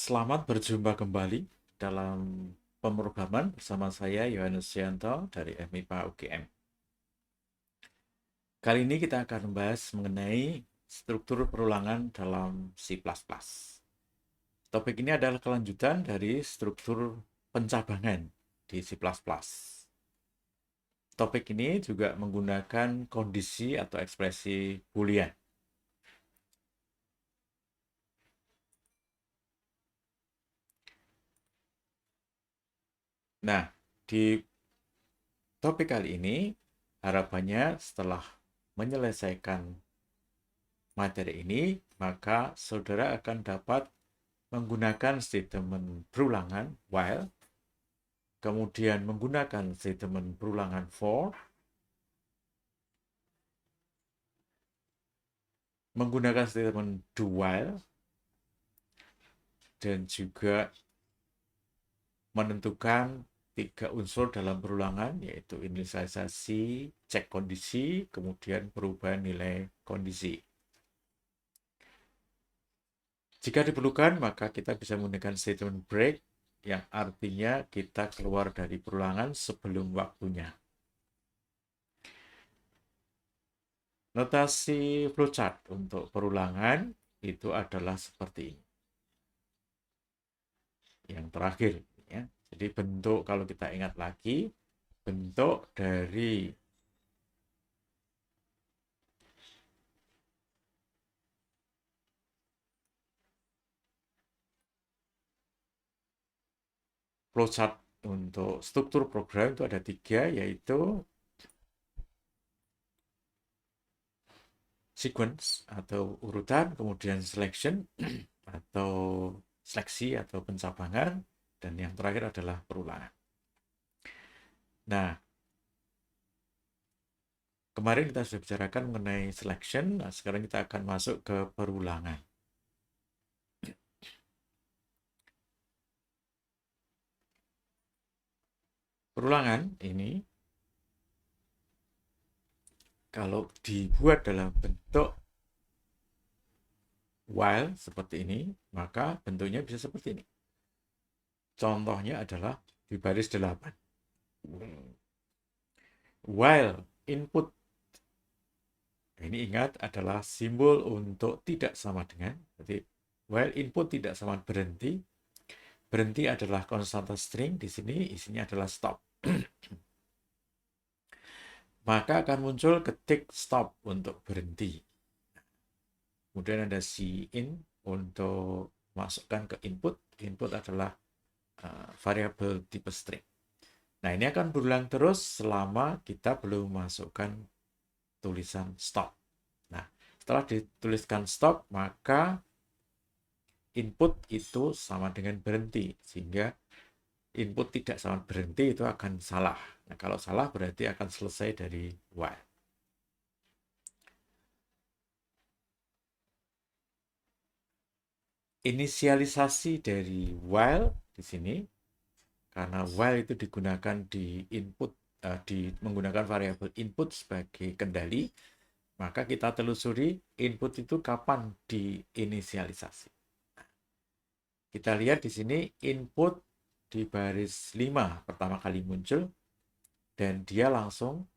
Selamat berjumpa kembali dalam pemrograman bersama saya Yohanes Yanto dari MIPA UGM. Kali ini kita akan membahas mengenai struktur perulangan dalam C++. Topik ini adalah kelanjutan dari struktur pencabangan di C++. Topik ini juga menggunakan kondisi atau ekspresi Boolean. Nah, di topik kali ini harapannya setelah menyelesaikan materi ini, maka saudara akan dapat menggunakan statement perulangan while, kemudian menggunakan statement perulangan for, menggunakan statement do while, dan juga menentukan 3 unsur dalam perulangan, yaitu inisialisasi, cek kondisi, kemudian perubahan nilai kondisi. Jika diperlukan, maka kita bisa menggunakan statement break, yang artinya kita keluar dari perulangan sebelum waktunya. Notasi flowchart untuk perulangan itu adalah seperti ini. Yang terakhir, ya. Jadi bentuk, kalau kita ingat lagi, bentuk dari flowchart untuk struktur program itu ada 3, yaitu sequence atau urutan, kemudian selection atau seleksi atau pencabangan, dan yang terakhir adalah perulangan. Nah, kemarin kita sudah bicarakan mengenai selection, nah sekarang kita akan masuk ke perulangan. Perulangan ini kalau dibuat dalam bentuk while seperti ini, maka bentuknya bisa seperti ini. Contohnya adalah di baris 8. While input, ini ingat adalah simbol untuk tidak sama dengan, jadi while input tidak sama berhenti, berhenti adalah konstanta string, di sini isinya adalah stop. Maka akan muncul ketik stop untuk berhenti. Kemudian ada cin untuk masukkan ke input. Input adalah variabel tipe string. Nah, ini akan berulang terus selama kita belum masukkan tulisan stop. Nah, setelah dituliskan stop, maka input itu sama dengan berhenti, sehingga input tidak sama berhenti itu akan salah. Nah, kalau salah berarti akan selesai dari while. Inisialisasi dari while di sini, karena while itu digunakan di input, menggunakan variabel input sebagai kendali, maka kita telusuri input itu kapan diinisialisasi. Kita lihat di sini input di baris 5 pertama kali muncul, dan dia langsung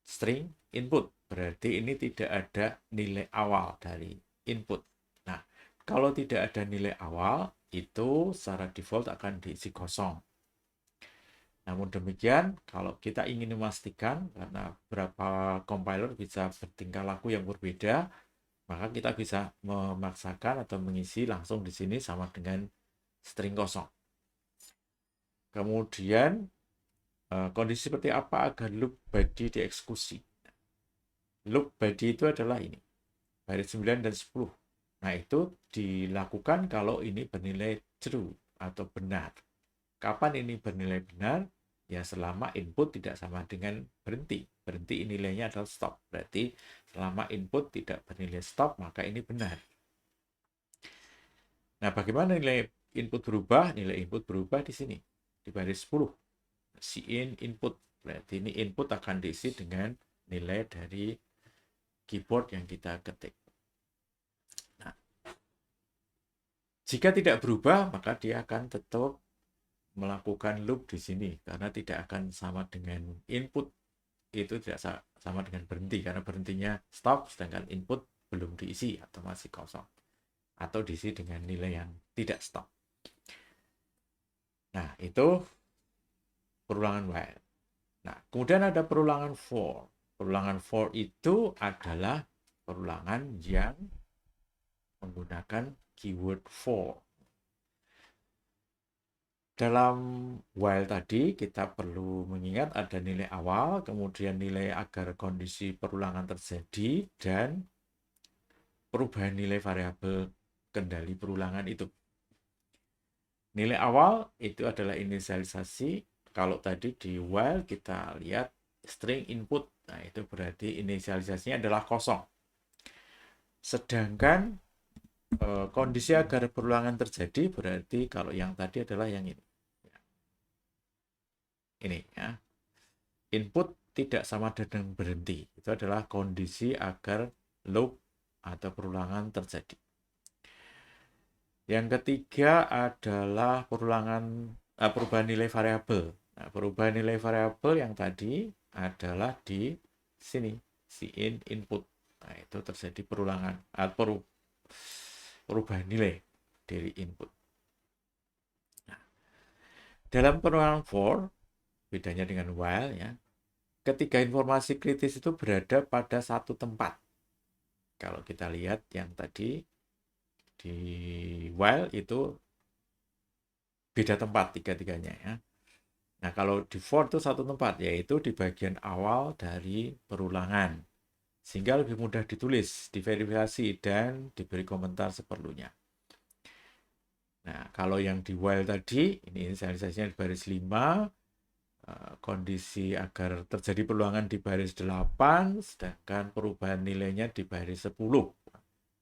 string input. Berarti ini tidak ada nilai awal dari input. Nah, kalau tidak ada nilai awal, itu secara default akan diisi kosong. Namun demikian, kalau kita ingin memastikan, karena beberapa compiler bisa bertingkah laku yang berbeda, maka kita bisa memaksakan atau mengisi langsung di sini sama dengan string kosong. Kemudian, kondisi seperti apa agar loop body dieksekusi? Loop body itu adalah ini, baris 9 dan 10. Nah, itu dilakukan kalau ini bernilai true atau benar. Kapan ini bernilai benar? Ya, selama input tidak sama dengan berhenti. Berhenti nilainya adalah stop. Berarti selama input tidak bernilai stop, maka ini benar. Nah, bagaimana nilai input berubah? Nilai input berubah di sini, di baris 10. Cin input. Berarti ini input akan diisi dengan nilai dari keyboard yang kita ketik. Nah, Jika tidak berubah, maka dia akan tetap melakukan loop di sini karena tidak akan sama dengan input, itu tidak sama dengan berhenti karena berhentinya stop sedangkan input belum diisi atau masih kosong atau diisi dengan nilai yang tidak stop. Nah, itu perulangan while. Nah, kemudian ada perulangan for. Perulangan for itu adalah perulangan yang menggunakan keyword for. Dalam while tadi kita perlu mengingat ada nilai awal, kemudian nilai agar kondisi perulangan terjadi, dan perubahan nilai variabel kendali perulangan itu. Nilai awal itu adalah inisialisasi. Kalau tadi di while kita lihat string input, nah itu berarti inisialisasinya adalah kosong. Sedangkan kondisi agar perulangan terjadi berarti kalau yang tadi adalah yang ini. Ini ya. Input tidak sama dengan berhenti. Itu adalah kondisi agar loop atau perulangan terjadi. Yang ketiga adalah perubahan nilai variabel. Nah, perubahan nilai variabel yang tadi adalah di sini, in input. Nah, itu terjadi perubahan nilai dari input. Nah, dalam perulangan for, bedanya dengan while ya, ketiga informasi kritis itu berada pada satu tempat. Kalau kita lihat yang tadi di while itu beda tempat tiga-tiganya ya. Nah, kalau di for itu satu tempat, yaitu di bagian awal dari perulangan. Sehingga lebih mudah ditulis, diverifikasi, dan diberi komentar seperlunya. Nah, kalau yang di while tadi, ini inisialisasinya di baris 5, kondisi agar terjadi perulangan di baris 8, sedangkan perubahan nilainya di baris 10. 5,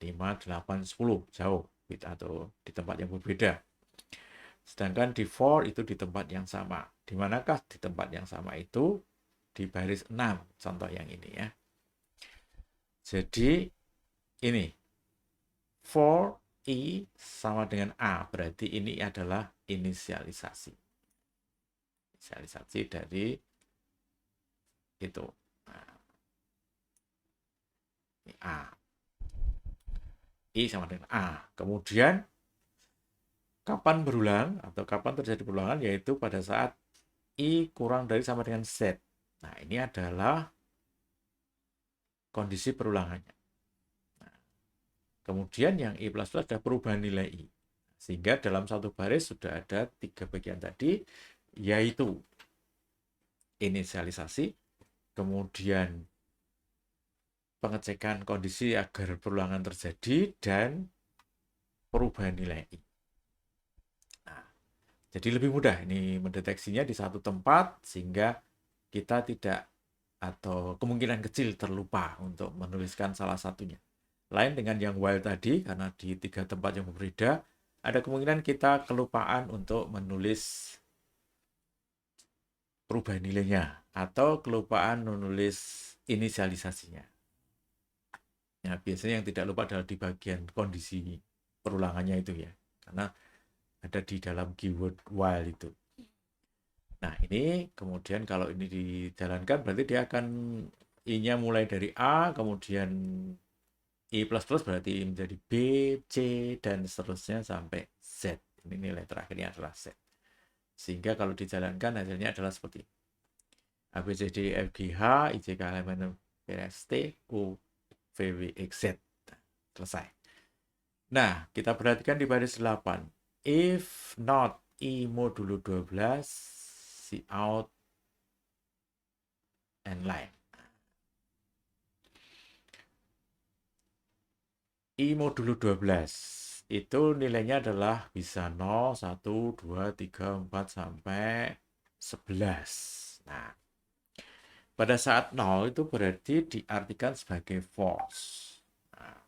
8, 10, jauh atau di tempat yang berbeda. Sedangkan di for itu di tempat yang sama. Di manakah di tempat yang sama itu? Di baris 6, contoh yang ini ya. Jadi ini for I sama dengan A, berarti ini adalah inisialisasi. Inisialisasi dari itu. Nah, ini A. I sama dengan A. Kemudian kapan berulang atau kapan terjadi perulangan, yaitu pada saat I kurang dari sama dengan Z. Nah, ini adalah kondisi perulangannya. Nah, kemudian yang I++ ada perubahan nilai I. Sehingga dalam satu baris sudah ada 3 bagian tadi, yaitu inisialisasi, kemudian pengecekan kondisi agar perulangan terjadi, dan perubahan nilai I. Nah, jadi lebih mudah ini mendeteksinya di satu tempat, sehingga kita tidak atau kemungkinan kecil terlupa untuk menuliskan salah satunya. Lain dengan yang while tadi, karena di 3 tempat yang berbeda, ada kemungkinan kita kelupaan untuk menulis perubahan nilainya atau kelupaan menulis inisialisasinya. Ya, biasanya yang tidak lupa adalah di bagian kondisi perulangannya itu ya, karena ada di dalam keyword while itu. Nah, ini kemudian kalau ini dijalankan berarti dia akan I-nya mulai dari A, kemudian I++ berarti menjadi B, C, dan seterusnya sampai Z. Ini nilai terakhirnya adalah Z. Sehingga kalau dijalankan hasilnya adalah seperti A, B, C, D, F, G, H, I, J, K, L, M, N, P, S, T, U, V, W, X, Z. Selesai. Nah, kita perhatikan di baris 8. If not I modulo 12, C out and line. I modulo 12 itu nilainya adalah bisa 0, 1, 2, 3, 4 sampai 11. Nah, pada saat 0 itu berarti diartikan sebagai false. Nah,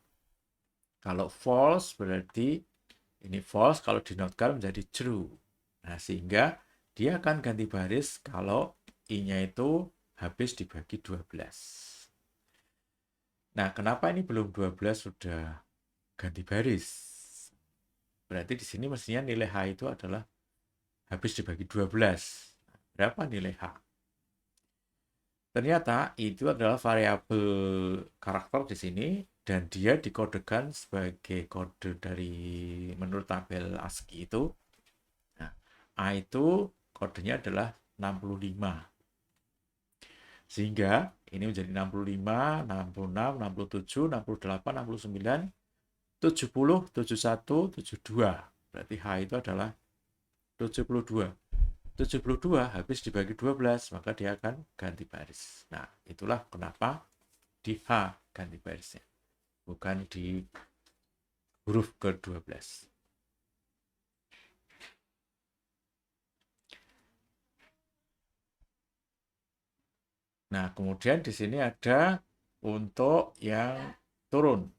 kalau false berarti ini false, kalau dinotkan menjadi true. Nah, sehingga dia akan ganti baris kalau I-nya itu habis dibagi 12. Nah, kenapa ini belum 12 sudah ganti baris? Berarti di sini mestinya nilai H itu adalah habis dibagi 12. Berapa nilai H? Ternyata itu adalah variabel karakter di sini dan dia dikodekan sebagai kode dari menurut tabel ASCII itu. Nah, A itu kodenya adalah 65. Sehingga ini menjadi 65, 66, 67, 68, 69, 70, 71, 72. Berarti H itu adalah 72. 72 habis dibagi 12, maka dia akan ganti baris. Nah, itulah kenapa di H ganti barisnya, bukan di huruf ke-12. Nah, kemudian di sini ada untuk yang turun.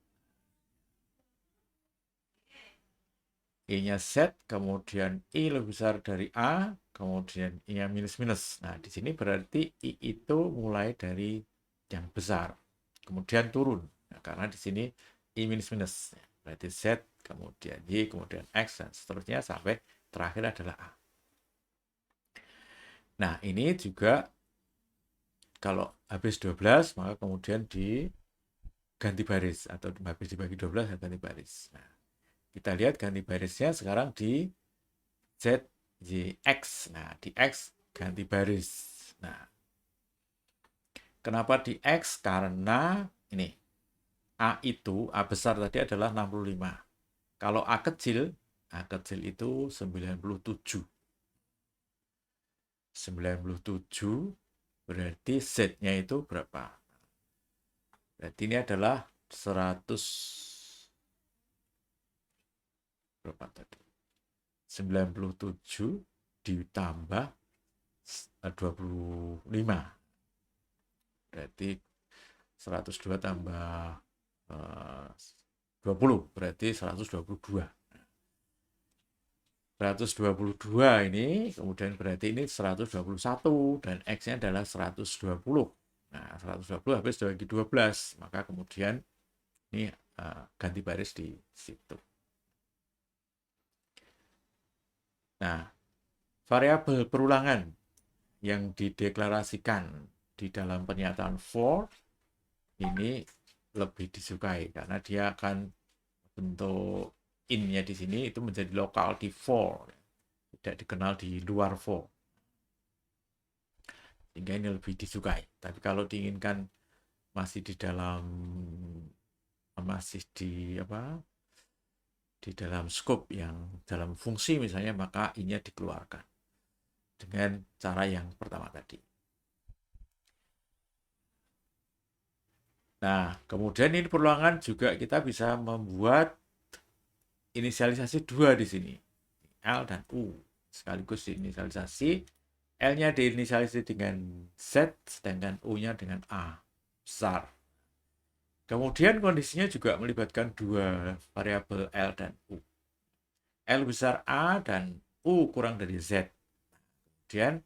I-nya Z, kemudian I lebih besar dari A, kemudian I-nya minus-minus. Nah, di sini berarti I itu mulai dari yang besar, kemudian turun. Nah, karena di sini I minus-minus. Berarti Z, kemudian Y, kemudian X, dan seterusnya sampai terakhir adalah A. Nah, ini juga kalau habis 12, maka kemudian diganti baris. Atau habis dibagi 12, ganti baris. Nah, kita lihat ganti barisnya sekarang di Z, Y, X. Nah, di X ganti baris. Nah, kenapa di X? Karena ini, A itu, A besar tadi adalah 65. Kalau A kecil itu 97. 97 berarti Z-nya itu berapa? Berarti ini adalah 100, berapa tadi? 97 ditambah 25. Berarti 102 tambah 20, berarti 122. 122 ini, kemudian berarti ini 121, dan X-nya adalah 120. Nah, 120 habis dibagi 12, maka kemudian ini ganti baris di situ. Nah, variabel perulangan yang dideklarasikan di dalam pernyataan for ini lebih disukai karena dia akan bentuk in-nya di sini itu menjadi lokal di for, tidak dikenal di luar for, sehingga ini lebih disukai. Tapi kalau diinginkan masih di dalam scope yang dalam fungsi misalnya, maka in-nya dikeluarkan dengan cara yang pertama tadi. Nah, kemudian ini perulangan juga kita bisa membuat inisialisasi dua di sini, L dan U, sekaligus diinisialisasi. L-nya diinisialisasi dengan Z, sedangkan U-nya dengan A besar. Kemudian kondisinya juga melibatkan dua variabel L dan U. L besar A dan U kurang dari Z. Kemudian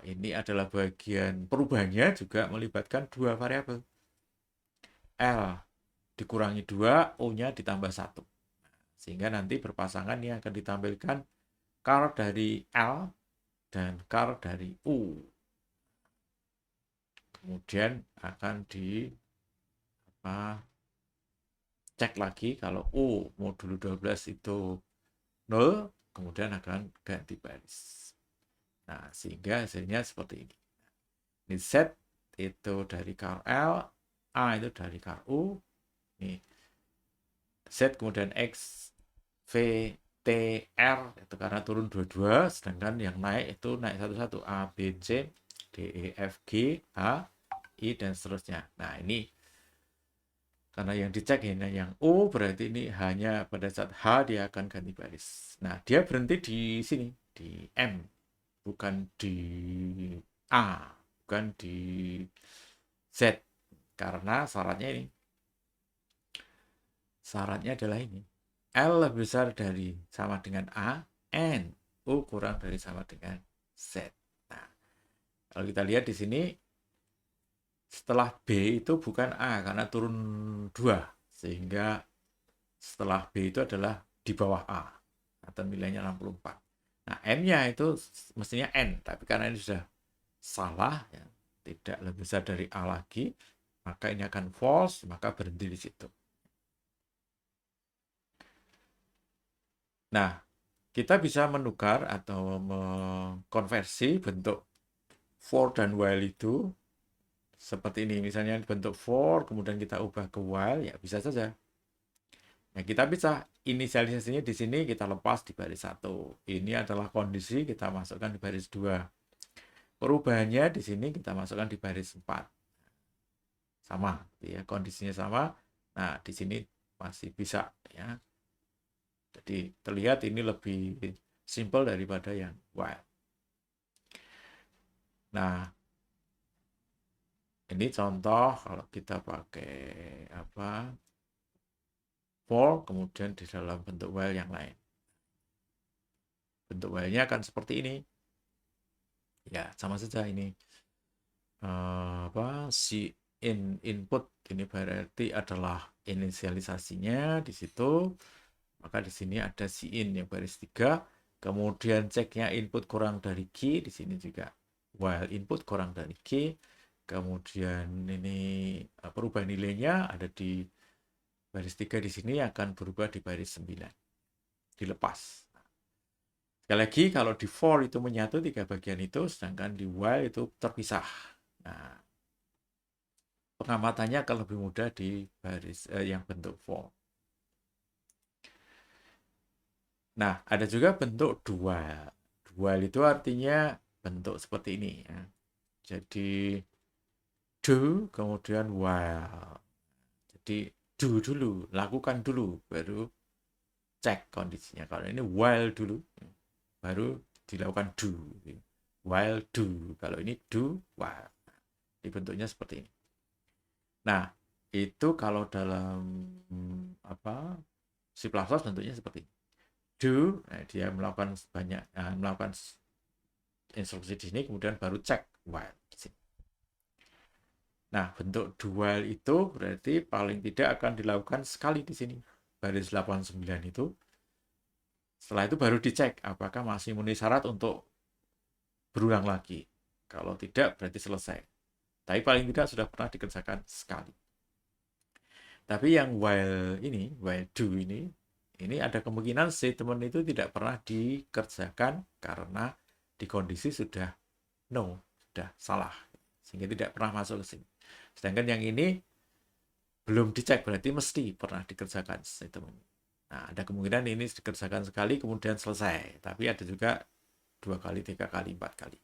ini adalah bagian perubahannya juga melibatkan dua variabel. L dikurangi 2, U-nya ditambah 1. Sehingga nanti berpasangan yang akan ditampilkan char dari L dan char dari U. Kemudian akan cek lagi kalau U modulo 12 itu 0, kemudian akan ganti baris. Nah, sehingga hasilnya seperti ini. Ini Z itu dari char L, A itu dari char U. Ini Z kemudian X, V, T, R itu karena turun 22, sedangkan yang naik itu naik satu-satu, A, B, C, D, E, F, G, H, I, dan seterusnya. Nah, ini karena yang dicek hanya yang U, berarti ini hanya pada saat H dia akan ganti baris. Nah, dia berhenti di sini, di M, bukan di A, bukan di Z, karena syaratnya ini. Syaratnya adalah ini. L lebih besar dari sama dengan A, and U kurang dari sama dengan Z. Nah, kalau kita lihat di sini, setelah B itu bukan A, karena turun 2. Sehingga setelah B itu adalah di bawah A atau nilainya 64. Nah, M-nya itu mestinya N, tapi karena ini sudah salah, ya, tidak lebih besar dari A lagi, maka ini akan false, maka berhenti di situ. Nah, kita bisa menukar atau mengkonversi bentuk for dan while itu seperti ini. Misalnya bentuk for, kemudian kita ubah ke while, ya bisa saja. Nah, kita bisa inisialisasinya di sini kita lepas di baris 1. Ini adalah kondisi, kita masukkan di baris 2. Perubahannya di sini kita masukkan di baris 4. Sama, ya, kondisinya sama. Nah, di sini masih bisa, ya. Jadi terlihat ini lebih simple daripada yang while. Nah, ini contoh kalau kita pakai apa? For, kemudian di dalam bentuk while yang lain. Bentuk while-nya akan seperti ini. Ya, sama saja ini. Si input ini berarti adalah inisialisasinya di situ. Maka di sini ada si in yang baris 3. Kemudian ceknya input kurang dari key, di sini juga while input kurang dari key. Kemudian ini perubahan nilainya ada di baris 3 di sini akan berubah di baris 9. Dilepas. Sekali lagi kalau di for itu menyatu 3 bagian itu, sedangkan di while itu terpisah. Nah, pengamatannya akan lebih mudah di baris yang bentuk for. Nah, ada juga bentuk dual. Dual itu artinya bentuk seperti ini, ya. Jadi do kemudian while. Jadi do dulu, lakukan dulu, baru cek kondisinya. Kalau ini while dulu, baru dilakukan do. While do. Kalau ini do while. Dibentuknya seperti ini. Nah, itu kalau dalam C++ bentuknya seperti ini. Do, nah dia melakukan melakukan instruksi di sini, kemudian baru cek while. Nah, bentuk dual itu berarti paling tidak akan dilakukan sekali di sini. Baris 89 itu. Setelah itu baru dicek apakah masih memenuhi syarat untuk berulang lagi. Kalau tidak, berarti selesai. Tapi paling tidak sudah pernah dikerjakan sekali. Tapi yang while do ini ada kemungkinan statement itu tidak pernah dikerjakan karena di kondisi sudah sudah salah. Sehingga tidak pernah masuk ke sini. Sedangkan yang ini belum dicek, berarti mesti pernah dikerjakan statement. Nah, ada kemungkinan ini dikerjakan sekali kemudian selesai. Tapi ada juga 2 kali, 3 kali, 4 kali.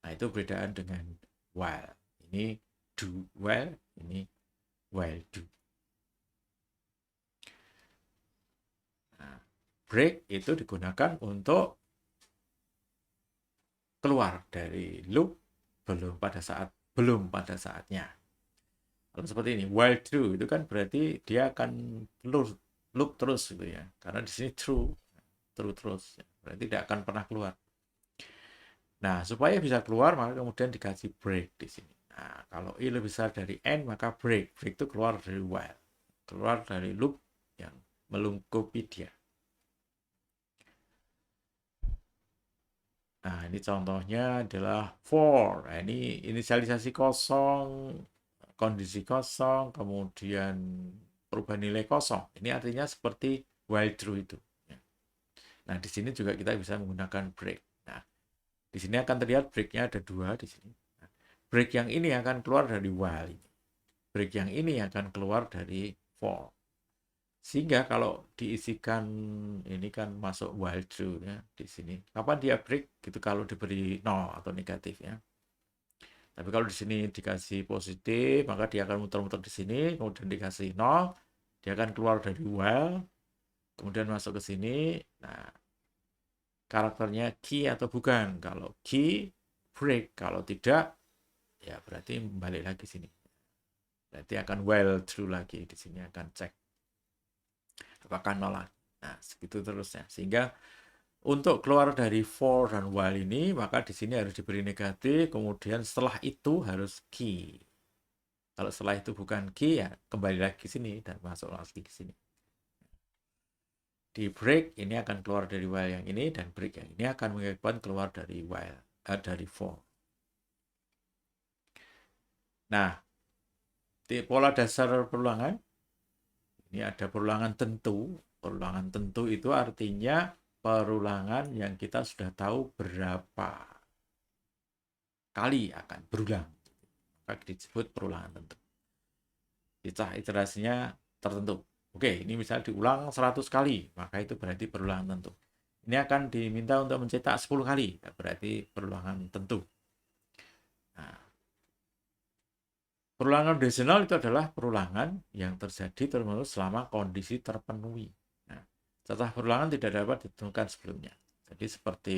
Nah, itu perbedaan dengan while. Ini do while, ini while do. Nah, break itu digunakan untuk keluar dari loop belum pada saatnya. Kalau seperti ini, while true itu kan berarti dia akan loop terus gitu ya. Karena di sini true terus, ya. Berarti tidak akan pernah keluar. Nah, supaya bisa keluar maka kemudian dikasih break di sini. Nah, kalau i lebih besar dari n maka break. Break itu keluar dari while. Keluar dari loop yang melingkupi dia. Nah, ini contohnya adalah for. Nah, ini inisialisasi kosong, kondisi kosong, kemudian perubahan nilai kosong. Ini artinya seperti while true itu. Nah, di sini juga kita bisa menggunakan break. Nah, di sini akan terlihat breaknya ada 2 di sini. Nah, break yang ini akan keluar dari while. Break yang ini akan keluar dari for. Sehingga kalau diisikan ini kan masuk while true ya di sini. Kapan dia break gitu kalau diberi 0 atau negatif ya. Tapi kalau di sini dikasih positif, maka dia akan muter-muter di sini, kemudian dikasih 0, dia akan keluar dari while, kemudian masuk ke sini. Nah, karakternya key atau bukan. Kalau key, break. Kalau tidak, ya berarti balik lagi sini. Berarti akan while true lagi. Di sini akan cek apakah nolak. Nah, segitu terusnya. Sehingga untuk keluar dari for dan while ini, maka di sini harus diberi negatif, kemudian setelah itu harus key. Kalau setelah itu bukan key, ya kembali lagi ke sini dan masuk lagi ke sini. Di break ini akan keluar dari while yang ini, dan break yang ini akan mengakibatkan keluar dari while, dari for. Nah, di pola dasar perulangan ini ada perulangan tentu. Perulangan tentu itu artinya perulangan yang kita sudah tahu berapa kali akan berulang, maka disebut perulangan tentu. Iterasinya tertentu. Oke, ini misalnya diulang 100 kali, maka itu berarti perulangan tentu. Ini akan diminta untuk mencetak 10 kali, berarti perulangan tentu. Nah, perulangan kondisional itu adalah perulangan yang terjadi terus selama kondisi terpenuhi. Nah, setelah perulangan tidak dapat ditentukan sebelumnya. Jadi seperti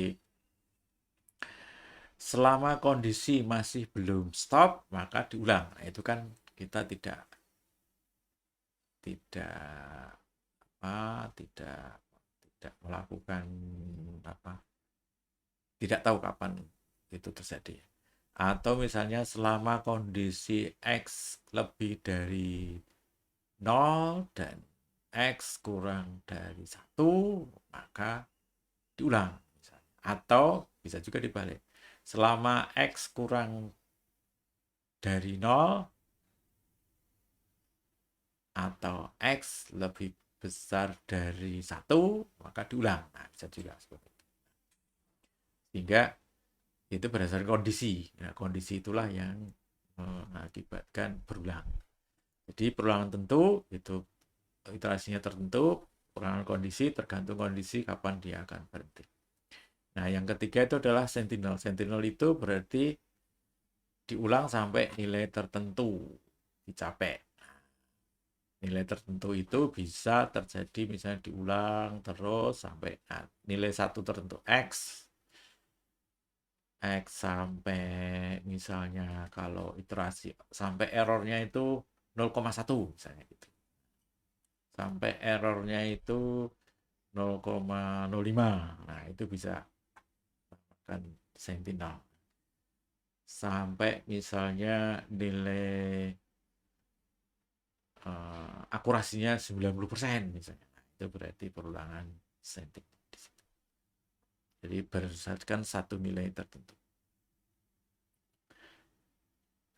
selama kondisi masih belum stop, maka diulang. Nah, itu kan kita tidak tidak melakukan apa, tidak tahu kapan itu terjadi. Atau misalnya selama kondisi X lebih dari 0 dan X kurang dari 1, maka diulang. Atau bisa juga dibalik. Selama X kurang dari 0 atau X lebih besar dari 1, maka diulang. Nah, bisa juga seperti itu. Sehingga itu berdasarkan kondisi. Nah, kondisi itulah yang mengakibatkan berulang. Jadi perulangan tentu itu iterasinya tertentu, perulangan kondisi tergantung kondisi kapan dia akan berhenti. Nah, yang ketiga itu adalah sentinel. Sentinel itu berarti diulang sampai nilai tertentu dicapai. Nilai tertentu itu bisa terjadi misalnya diulang terus sampai nilai satu tertentu X sampai misalnya kalau iterasi sampai errornya itu 0,1 misalnya gitu. Sampai errornya itu 0,05. Nah, itu bisa kan sentinel. Sampai misalnya nilai akurasinya 90% misalnya. Nah, itu berarti perulangan sentinel. Jadi berdasarkan satu nilai tertentu.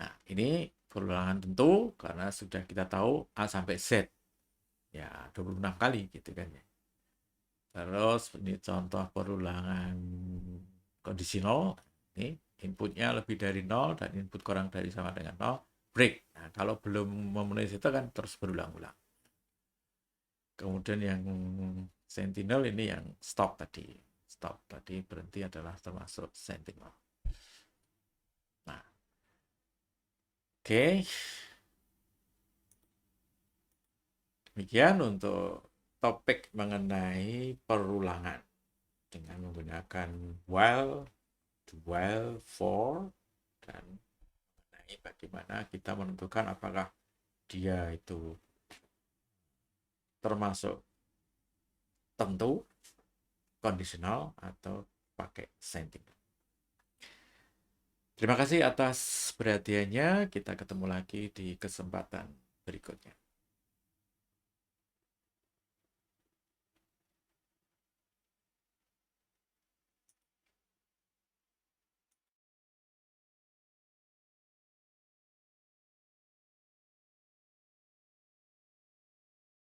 Nah, ini perulangan tentu karena sudah kita tahu A sampai Z. Ya, 26 kali gitu kan ya. Terus ini contoh perulangan kondisional. Ini inputnya lebih dari 0 dan input kurang dari sama dengan 0, break. Nah, kalau belum memenuhi itu kan terus berulang-ulang. Kemudian yang sentinel ini yang stop tadi. Stop tadi berhenti adalah termasuk sentinel. Nah, oke. Demikian untuk topik mengenai perulangan dengan menggunakan while, while, for, dan mengenai bagaimana kita menentukan apakah dia itu termasuk tentu, kondisional, atau pakai sentinel. Terima kasih atas perhatiannya. Kita ketemu lagi di kesempatan berikutnya.